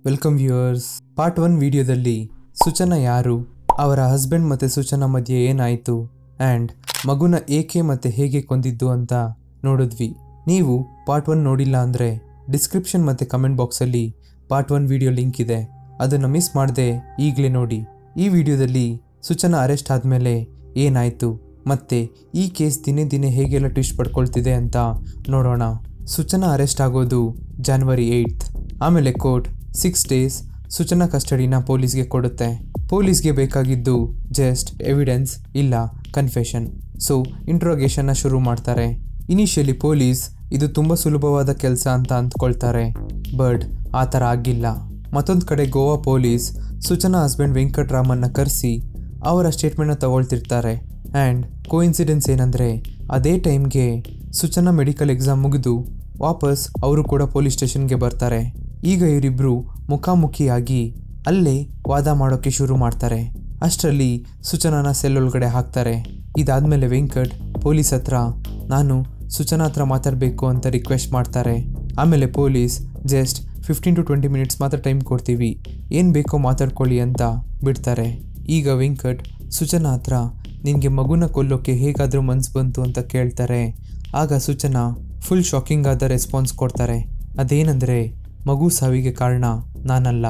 Welcome viewers. Part 1 ವಿಡಿಯೋದಲ್ಲಿ ಸುಚನಾ ಯಾರು, ಅವರ ಹಸ್ಬೆಂಡ್ ಮತ್ತು ಸುಚನಾ ಮಧ್ಯೆ ಏನಾಯಿತು ಆ್ಯಂಡ್ ಮಗುನ ಏಕೆ ಮತ್ತು ಹೇಗೆ ಕೊಂದಿದ್ದು ಅಂತ ನೋಡಿದ್ವಿ. ನೀವು ಪಾರ್ಟ್ 1 ನೋಡಿಲ್ಲ ಅಂದರೆ ಡಿಸ್ಕ್ರಿಪ್ಷನ್ ಮತ್ತು ಕಮೆಂಟ್ ಬಾಕ್ಸಲ್ಲಿ ಪಾರ್ಟ್ 1 ವಿಡಿಯೋ ಲಿಂಕ್ ಇದೆ, ಅದನ್ನು ಮಿಸ್ ಮಾಡದೆ ಈಗಲೇ ನೋಡಿ. ಈ ವಿಡಿಯೋದಲ್ಲಿ ಸುಚನಾ ಅರೆಸ್ಟ್ ಆದಮೇಲೆ ಏನಾಯಿತು ಮತ್ತು ಈ ಕೇಸ್ ದಿನೇ ದಿನೇ ಹೇಗೆಲ್ಲ ಟ್ವಿಸ್ಟ್ ಪಡ್ಕೊಳ್ತಿದೆ ಅಂತ ನೋಡೋಣ. ಸುಚನಾ ಅರೆಸ್ಟ್ ಆಗೋದು ಜನವರಿ 8th. ಆಮೇಲೆ ಕೋರ್ಟ್ 6 days ಸುಚನಾ ಕಸ್ಟಡಿನ ಪೊಲೀಸ್ಗೆ ಕೊಡುತ್ತೆ. ಪೊಲೀಸ್ಗೆ ಬೇಕಾಗಿದ್ದು ಜಸ್ಟ್ ಎವಿಡೆನ್ಸ್ ಇಲ್ಲ ಕನ್ಫೆಷನ್. ಸೊ ಇಂಟ್ರೋಗೇಷನ್ನ ಶುರು ಮಾಡ್ತಾರೆ. ಇನಿಷಿಯಲಿ ಪೊಲೀಸ್ ಇದು ತುಂಬ ಸುಲಭವಾದ ಕೆಲಸ ಅಂತ ಅಂದ್ಕೊಳ್ತಾರೆ, ಬಟ್ ಆ ಥರ ಆಗಿಲ್ಲ. ಮತ್ತೊಂದು ಕಡೆ ಗೋವಾ ಪೊಲೀಸ್ ಸುಚನಾ ಹಸ್ಬೆಂಡ್ ವೆಂಕಟರಾಮನ್ನ ಕರೆಸಿ ಅವರ ಸ್ಟೇಟ್ಮೆಂಟ್ನ ತಗೊಳ್ತಿರ್ತಾರೆ. ಆ್ಯಂಡ್ ಕೋಇನ್ಸಿಡೆನ್ಸ್ ಏನಂದರೆ ಅದೇ ಟೈಮ್ಗೆ ಸುಚನಾ ಮೆಡಿಕಲ್ ಎಕ್ಸಾಮ್ ಮುಗಿದು ವಾಪಸ್ ಅವರು ಕೂಡ ಪೊಲೀಸ್ ಸ್ಟೇಷನ್ಗೆ ಬರ್ತಾರೆ. ಈಗ ಇವರಿಬ್ಬರು ಮುಖಾಮುಖಿಯಾಗಿ ಅಲ್ಲೇ ವಾದ ಮಾಡೋಕ್ಕೆ ಶುರು ಮಾಡ್ತಾರೆ. ಅಷ್ಟರಲ್ಲಿ ಸುಚನಾನ ಸೆಲ್ ಒಳಗಡೆ ಹಾಕ್ತಾರೆ. ಇದಾದಮೇಲೆ ವೆಂಕಟ್ ಪೊಲೀಸ್ ಹತ್ರ ನಾನು ಸುಚನಾ ಹತ್ರ ಮಾತಾಡಬೇಕು ಅಂತ ರಿಕ್ವೆಸ್ಟ್ ಮಾಡ್ತಾರೆ. ಆಮೇಲೆ ಪೊಲೀಸ್ ಜಸ್ಟ್ 15 to 20 minutes ಮಾತ್ರ ಟೈಮ್ ಕೊಡ್ತೀವಿ, ಏನು ಬೇಕೋ ಮಾತಾಡ್ಕೊಳ್ಳಿ ಅಂತ ಬಿಡ್ತಾರೆ. ಈಗ ವೆಂಕಟ್ ಸುಚನಾ ಹತ್ರ ನಿನಗೆ ಮಗುನ ಕೊಲ್ಲೋಕ್ಕೆ ಹೇಗಾದರೂ ಮನ್ಸು ಬಂತು ಅಂತ ಕೇಳ್ತಾರೆ. ಆಗ ಸುಚನಾ ಫುಲ್ ಶಾಕಿಂಗ್ ಆದ ರೆಸ್ಪಾನ್ಸ್ ಕೊಡ್ತಾರೆ. ಅದೇನೆಂದರೆ ಮಗು ಸಾವಿಗೆ ಕಾರಣ ನಾನಲ್ಲ,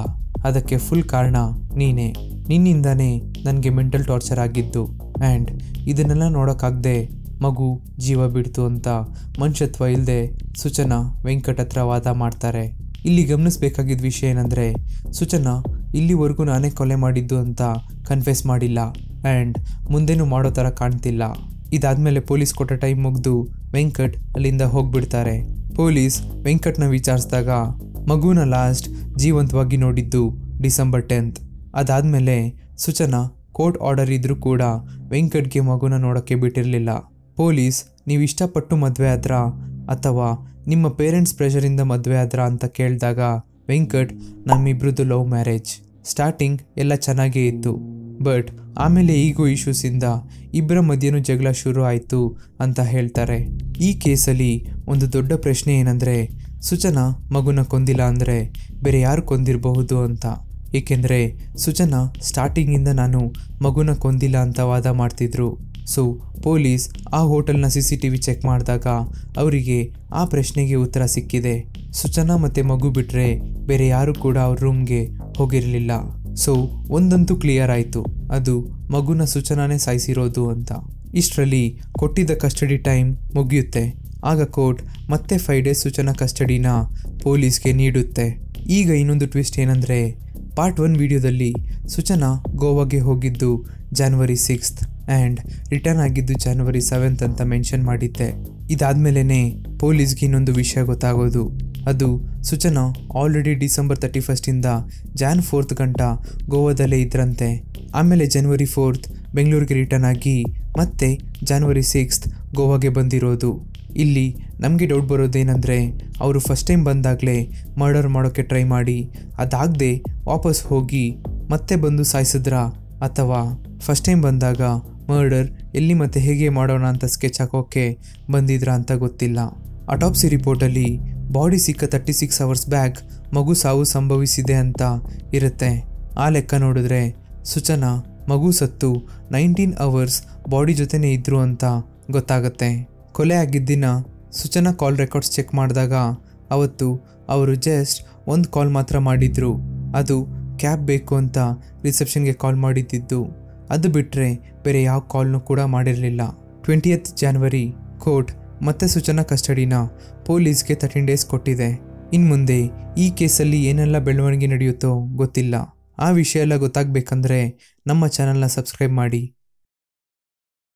ಅದಕ್ಕೆ ಫುಲ್ ಕಾರಣ ನೀನೇ, ನಿನ್ನಿಂದಾನೇ ನನಗೆ ಮೆಂಟಲ್ ಟಾರ್ಚರ್ ಆಗಿದ್ದು ಆ್ಯಂಡ್ ಇದನ್ನೆಲ್ಲ ನೋಡೋಕ್ಕಾಗದೆ ಮಗು ಜೀವ ಬಿಡ್ತು ಅಂತ ಮನುಷ್ಯತ್ವ ಇಲ್ಲದೆ ಸುಚನಾ ವೆಂಕಟ್ ಹತ್ರ ವಾದ ಮಾಡ್ತಾರೆ. ಇಲ್ಲಿ ಗಮನಿಸಬೇಕಾಗಿದ್ದ ವಿಷಯ ಏನಂದರೆ ಸುಚನಾ ಇಲ್ಲಿವರೆಗೂ ನಾನೇ ಕೊಲೆ ಮಾಡಿದ್ದು ಅಂತ ಕನ್ಫೆಸ್ ಮಾಡಿಲ್ಲ ಆ್ಯಂಡ್ ಮುಂದೇನೂ ಮಾಡೋ ಥರ ಕಾಣ್ತಿಲ್ಲ. ಇದಾದಮೇಲೆ ಪೊಲೀಸ್ ಕೊಟ್ಟ ಟೈಮ್ ಮುಗಿದು ವೆಂಕಟ್ ಅಲ್ಲಿಂದ ಹೋಗ್ಬಿಡ್ತಾರೆ. ಪೊಲೀಸ್ ವೆಂಕಟ್ನ ವಿಚಾರಿಸಿದಾಗ ಮಗುನ ಲಾಸ್ಟ್ ಜೀವಂತವಾಗಿ ನೋಡಿದ್ದು ಡಿಸೆಂಬರ್ 10th. ಅದಾದಮೇಲೆ ಸುಚನಾ ಕೋರ್ಟ್ ಆರ್ಡರ್ ಇದ್ದರೂ ಕೂಡ ವೆಂಕಟ್ಗೆ ಮಗುನ ನೋಡೋಕ್ಕೆ ಬಿಟ್ಟಿರಲಿಲ್ಲ. ಪೊಲೀಸ್ ನೀವು ಇಷ್ಟಪಟ್ಟು ಮದುವೆ ಆದ್ರಾ ಅಥವಾ ನಿಮ್ಮ ಪೇರೆಂಟ್ಸ್ ಪ್ರೆಷರಿಂದ ಮದುವೆ ಆದ್ರಾ ಅಂತ ಕೇಳಿದಾಗ ವೆಂಕಟ್ ನಮ್ಮಿಬ್ರದ್ದು ಲವ್ ಮ್ಯಾರೇಜ್, ಸ್ಟಾರ್ಟಿಂಗ್ ಎಲ್ಲ ಚೆನ್ನಾಗೇ ಇತ್ತು, ಬಟ್ ಆಮೇಲೆ ಈಗೋ ಇಶ್ಯೂಸಿಂದ ಇಬ್ಬರ ಮಧ್ಯೆನೂ ಜಗಳ ಶುರು ಆಯಿತು ಅಂತ ಹೇಳ್ತಾರೆ. ಈ ಕೇಸಲ್ಲಿ ಒಂದು ದೊಡ್ಡ ಪ್ರಶ್ನೆ ಏನಂದರೆ ಸುಚನಾ ಮಗುನ ಕೊಂದಿಲ್ಲ ಅಂದರೆ ಬೇರೆ ಯಾರು ಕೊಂದಿರಬಹುದು ಅಂತ. ಏಕೆಂದರೆ ಸುಚನಾ ಸ್ಟಾರ್ಟಿಂಗಿಂದ ನಾನು ಮಗುನ ಕೊಂದಿಲ್ಲ ಅಂತ ವಾದ ಮಾಡ್ತಿದ್ರು. ಸೊ ಪೊಲೀಸ್ ಆ ಹೋಟೆಲ್ನ CCTV ಚೆಕ್ ಮಾಡಿದಾಗ ಅವರಿಗೆ ಆ ಪ್ರಶ್ನೆಗೆ ಉತ್ತರ ಸಿಕ್ಕಿದೆ. ಸುಚನಾ ಮತ್ತು ಮಗು ಬಿಟ್ಟರೆ ಬೇರೆ ಯಾರು ಕೂಡ ಅವ್ರ ರೂಮ್ಗೆ ಹೋಗಿರಲಿಲ್ಲ. ಸೊ ಒಂದಂತೂ ಕ್ಲಿಯರ್ ಆಯಿತು, ಅದು ಮಗುನ ಸುಚನಾನೇ ಸಾಯಿಸಿರೋದು ಅಂತ. ಇಷ್ಟರಲ್ಲಿ ಕೊಟ್ಟಿದ್ದ ಕಸ್ಟಡಿ ಟೈಮ್ ಮುಗಿಯುತ್ತೆ. ಆಗ ಕೋರ್ಟ್ ಮತ್ತೆ 5 days ಸುಚನಾ ಕಸ್ಟಡಿನ ಪೊಲೀಸ್ಗೆ ನೀಡುತ್ತೆ. ಈಗ ಇನ್ನೊಂದು ಟ್ವಿಸ್ಟ್ ಏನಂದರೆ ಪಾರ್ಟ್ 1 ವಿಡಿಯೋದಲ್ಲಿ ಸುಚನಾ ಗೋವಾಗೆ ಹೋಗಿದ್ದು ಜನವರಿ 6th ಆ್ಯಂಡ್ ರಿಟರ್ನ್ ಆಗಿದ್ದು ಜನವರಿ 7th ಅಂತ ಮೆನ್ಷನ್ ಮಾಡಿದ್ದೆ. ಇದಾದಮೇಲೆ ಪೊಲೀಸ್ಗೆ ಇನ್ನೊಂದು ವಿಷಯ ಗೊತ್ತಾಗೋದು, ಅದು ಸುಚನಾ already December 31st John 4th ಗಂಟ ಗೋವಾದಲ್ಲೇ ಇದ್ರಂತೆ. ಆಮೇಲೆ ಜನವರಿ 4th ಬೆಂಗಳೂರಿಗೆ ರಿಟರ್ನ್ ಆಗಿ ಮತ್ತೆ ಜನವರಿ 6th ಗೋವಾಗೆ ಬಂದಿರೋದು. ಇಲ್ಲಿ ನಮಗೆ ಡೌಟ್ ಬರೋದೇನೆಂದರೆ ಅವರು ಫಸ್ಟ್ ಟೈಮ್ ಬಂದಾಗಲೇ ಮರ್ಡರ್ ಮಾಡೋಕ್ಕೆ ಟ್ರೈ ಮಾಡಿ ಅದಾಗದೆ ವಾಪಸ್ ಹೋಗಿ ಮತ್ತೆ ಬಂದು ಸಾಯಿಸಿದ್ರಾ ಅಥವಾ ಫಸ್ಟ್ ಟೈಮ್ ಬಂದಾಗ ಮರ್ಡರ್ ಎಲ್ಲಿ ಮತ್ತು ಹೇಗೆ ಮಾಡೋಣ ಅಂತ ಸ್ಕೆಚ್ ಹಾಕೋಕ್ಕೆ ಬಂದಿದ್ರಾ ಅಂತ ಗೊತ್ತಿಲ್ಲ. ಅಟಾಪ್ಸಿ ರಿಪೋರ್ಟಲ್ಲಿ ಬಾಡಿ ಸಿಕ್ಕ 36 hours ಬ್ಯಾಕ್ ಮಗು ಸಾವು ಸಂಭವಿಸಿದೆ ಅಂತ ಇರುತ್ತೆ. ಆ ಲೆಕ್ಕ ನೋಡಿದ್ರೆ ಸುಚನಾ ಮಗು ಸತ್ತು 19 hours ಬಾಡಿ ಜೊತೆನೇ ಇದ್ದರು ಅಂತ ಗೊತ್ತಾಗುತ್ತೆ. ಕೊಲೆ ಆಗಿದ್ದ ದಿನ ಸುಚನಾ ಕಾಲ್ ರೆಕಾರ್ಡ್ಸ್ ಚೆಕ್ ಮಾಡಿದಾಗ ಅವತ್ತು ಅವರು ಜಸ್ಟ್ ಒಂದು ಕಾಲ್ ಮಾತ್ರ ಮಾಡಿದ್ರು, ಅದು ಕ್ಯಾಬ್ ಬೇಕು ಅಂತ ರಿಸೆಪ್ಷನ್ಗೆ ಕಾಲ್ ಮಾಡಿದ್ದಿದ್ದು. ಅದು ಬಿಟ್ಟರೆ ಬೇರೆ ಯಾವ ಕಾಲ್ನೂ ಕೂಡ ಮಾಡಿರಲಿಲ್ಲ. 20th ಜನವರಿ ಕೋರ್ಟ್ ಮತ್ತೆ ಸುಚನಾ ಕಸ್ಟಡಿನ ಪೊಲೀಸ್ಗೆ 13 days ಕೊಟ್ಟಿದೆ. ಇನ್ನು ಮುಂದೆ ಈ ಕೇಸಲ್ಲಿ ಏನೆಲ್ಲ ಬೆಳವಣಿಗೆ ನಡೆಯುತ್ತೋ ಗೊತ್ತಿಲ್ಲ. ಆ ವಿಷಯ ಎಲ್ಲ ಗೊತ್ತಾಗಬೇಕಂದ್ರೆ ನಮ್ಮ ಚಾನಲ್ನ ಸಬ್ಸ್ಕ್ರೈಬ್ ಮಾಡಿ.